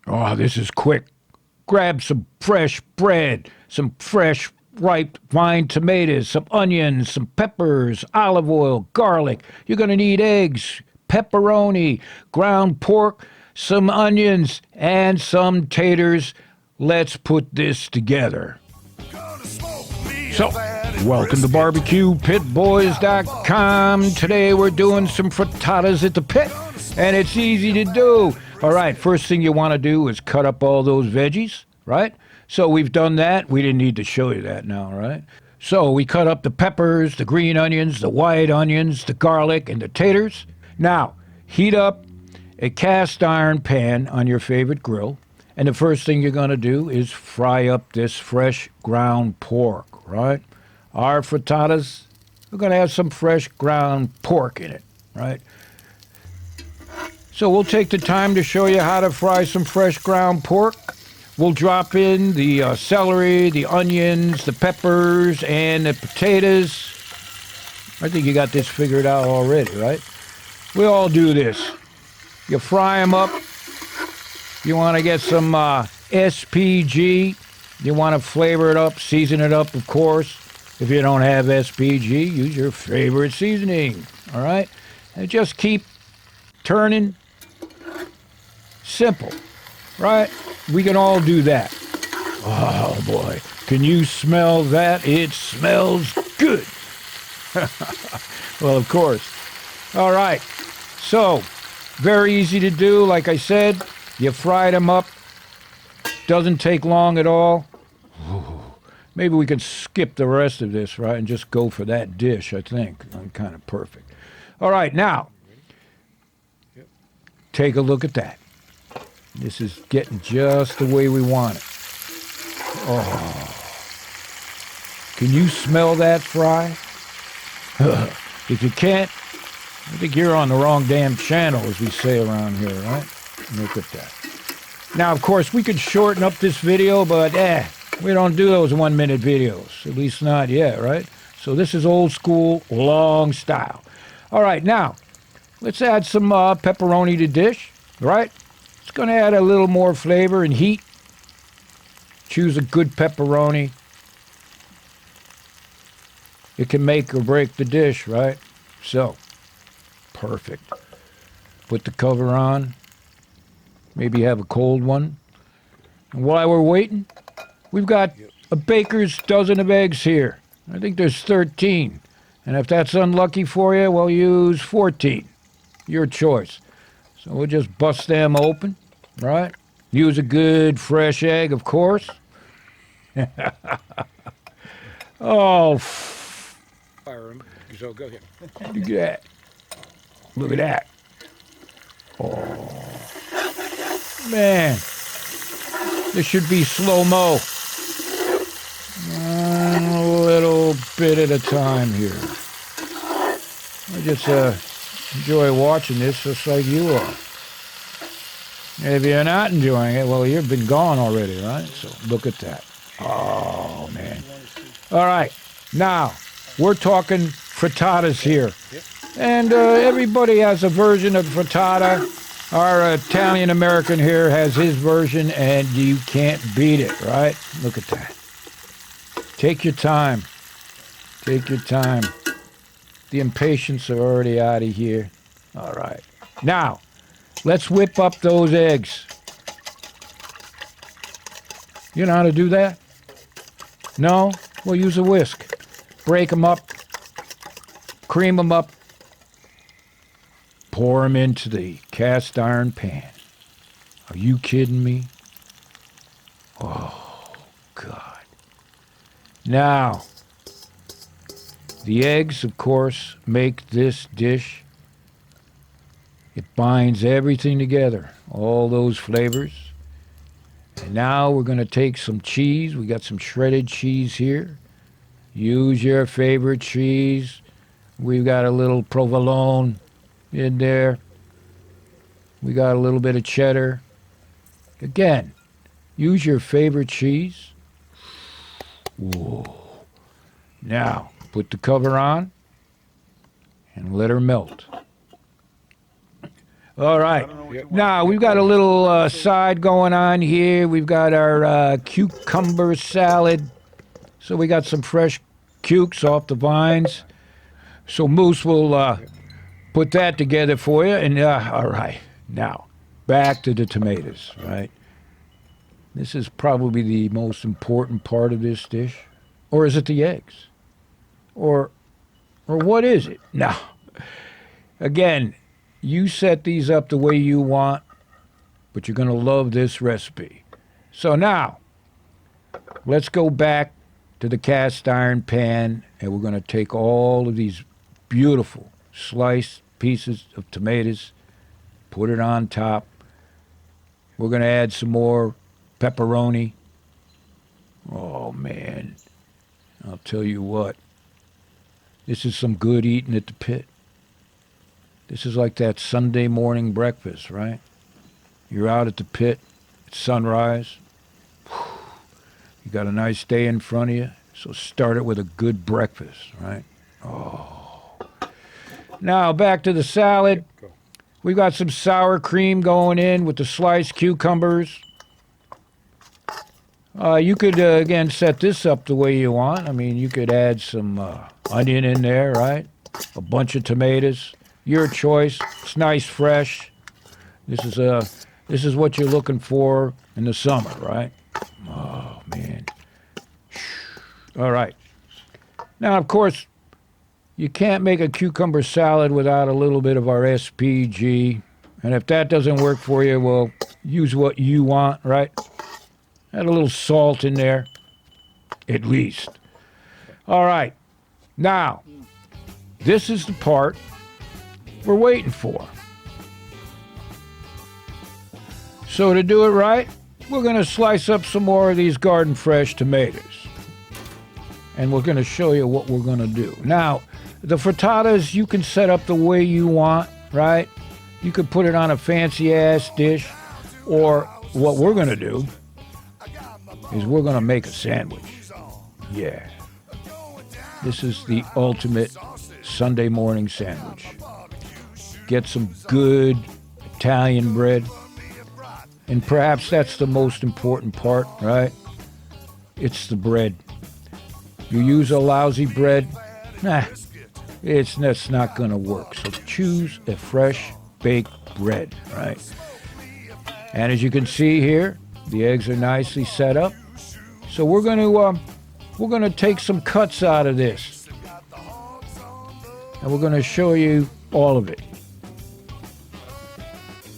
Oh, this is quick. Grab some fresh bread, some fresh ripe vine tomatoes, some onions, some peppers, olive oil, garlic. You're going to need eggs, pepperoni, ground pork, some onions, and some taters. Let's put this together. So, welcome to BBQPitBoys.com. Today we're doing some frittatas at the pit, and it's easy to do. All right, first thing you want to do is cut up all those veggies, right? So we've done that. We didn't need to show you that now, right? So we cut up the peppers, the green onions, the white onions, the garlic, and the taters. Now, heat up a cast iron pan on your favorite grill, and the first thing you're going to do is fry up this fresh ground pork, right? Our frittatas, we're going to have some fresh ground pork in it, right? So we'll take the time to show you how to fry some fresh ground pork. We'll drop in the celery, the onions, the peppers, and the potatoes. I think you got this figured out already, right? We all do this. You fry them up. You want to get some SPG. You want to flavor it up, season it up, of course. If you don't have SPG, use your favorite seasoning, all right? And just keep turning. Simple, right? We can all do that. Oh, boy. Can you smell that? It smells good. Well, of course. All right. So, very easy to do. Like I said, you fry them up. Doesn't take long at all. Maybe we can skip the rest of this, right, and just go for that dish, I think. I'm kind of perfect. All right, now, take a look at that. This is getting just the way we want it. Oh. Can you smell that fry? If you can't, I think you're on the wrong damn channel, as we say around here, right? Look at that. Now, of course, we could shorten up this video, but we don't do those 1-minute videos. At least not yet, right? So this is old school, long style. All right, now, let's add some pepperoni to dish, right? It's going to add a little more flavor and heat. Choose a good pepperoni. It can make or break the dish, right? So, perfect. Put the cover on. Maybe have a cold one. And while we're waiting, we've got a baker's dozen of eggs here. I think there's 13. And if that's unlucky for you, well, use 14. Your choice. So we'll just bust them open, right? Use a good fresh egg, of course. Oh, so go ahead. Look at that. Look at that. Oh, man. This should be slow-mo. A little bit at a time here. I just enjoy watching this just like you are. If you're not enjoying it, well, you've been gone already, right? So look at that. Oh, man. All right. Now, we're talking frittatas here. And everybody has a version of frittata. Our Italian-American here has his version, and you can't beat it, right? Look at that. Take your time. Take your time. The impatience are already out of here. All right. Now, let's whip up those eggs. You know how to do that? No? Well, use a whisk. Break them up. Cream them up. Pour them into the cast iron pan. Are you kidding me? Oh, God. Now, the eggs, of course, make this dish. It binds everything together, all those flavors. And now we're going to take some cheese. We got some shredded cheese here. Use your favorite cheese. We've got a little provolone in there. We got a little bit of cheddar. Again, use your favorite cheese. Whoa. Now, put the cover on and let her melt. All right. Now, we've got a little side going on here. We've got our cucumber salad. So we got some fresh cukes off the vines. So Moose will put that together for you. And all right, now back to the tomatoes, right? This is probably the most important part of this dish. Or is it the eggs? Or what is it? Now, again, you set these up the way you want, but you're going to love this recipe. So now, let's go back to the cast iron pan, and we're going to take all of these beautiful sliced pieces of tomatoes, put it on top. We're going to add some more pepperoni. Oh, man. I'll tell you what. This is some good eating at the pit. This is like that Sunday morning breakfast, right? You're out at the pit, it's sunrise. You got a nice day in front of you, so start it with a good breakfast, right? Oh. Now back to the salad. We've got some sour cream going in with the sliced cucumbers. You could, again, set this up the way you want. I mean, you could add some onion in there, right? A bunch of tomatoes. Your choice. It's nice, fresh. This is what you're looking for in the summer, right? Oh, man. All right. Now, of course, you can't make a cucumber salad without a little bit of our SPG. And if that doesn't work for you, well, use what you want, right? Add a little salt in there, at least. All right. Now, this is the part we're waiting for. So to do it right, we're going to slice up some more of these garden fresh tomatoes. And we're going to show you what we're going to do. Now, the frittatas you can set up the way you want, right? You could put it on a fancy-ass dish. Or what we're going to do is we're going to make a sandwich. Yeah. This is the ultimate Sunday morning sandwich. Get some good Italian bread. And perhaps that's the most important part, right? It's the bread. You use a lousy bread, that's not going to work. So choose a fresh baked bread, right? And as you can see here, the eggs are nicely set up. So we're going to take some cuts out of this. And we're going to show you all of it.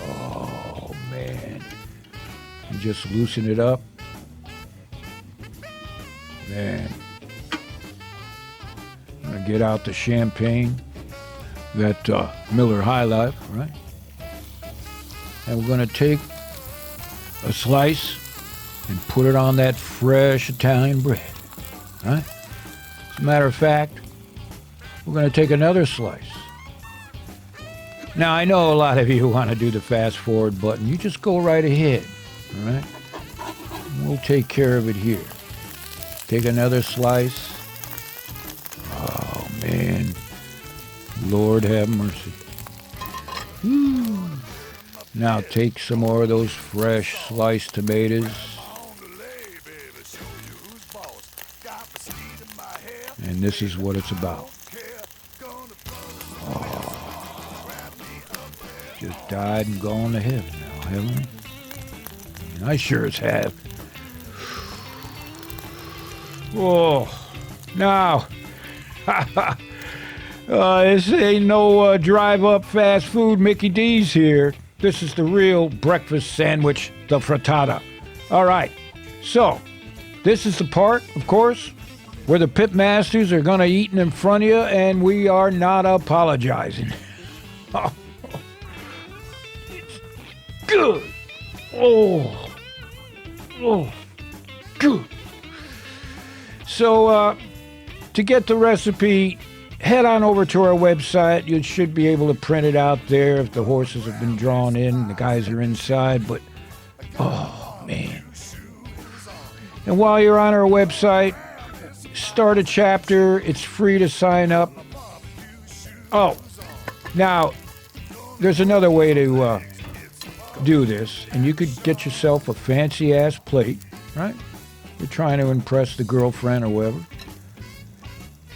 Oh, man. And just loosen it up. Man. I'm going to get out the champagne. That Miller High Life, right? And we're going to take a slice and put it on that fresh Italian bread, right? As a matter of fact, we're going to take another slice. Now, I know a lot of you want to do the fast forward button. You just go right ahead, all right? We'll take care of it here. Take another slice. Oh, man. Lord have mercy. Woo. Now take some more of those fresh sliced tomatoes. And this is what it's about. Oh, just died and gone to heaven now, haven't we? And I sure as have. Oh, now, this ain't no drive-up fast food Mickey D's here. This is the real breakfast sandwich, the frittata. All right, so this is the part, of course, where the pitmasters are going to eat in front of you, and we are not apologizing. Oh, it's good. Oh, good. So, to get the recipe, head on over to our website. You should be able to print it out there if the horses have been drawn in, the guys are inside, but, oh, man. And while you're on our website, start a chapter. It's free to sign up. Oh, now, there's another way to do this, and you could get yourself a fancy-ass plate, right? You're trying to impress the girlfriend or whatever.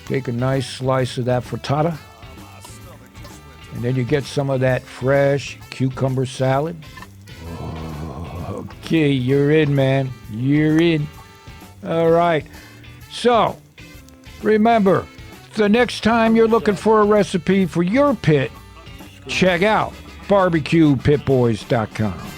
Take a nice slice of that frittata, and then you get some of that fresh cucumber salad. Okay, you're in, man. You're in. All right. So, remember, the next time you're looking for a recipe for your pit, check out BBQPitBoys.com.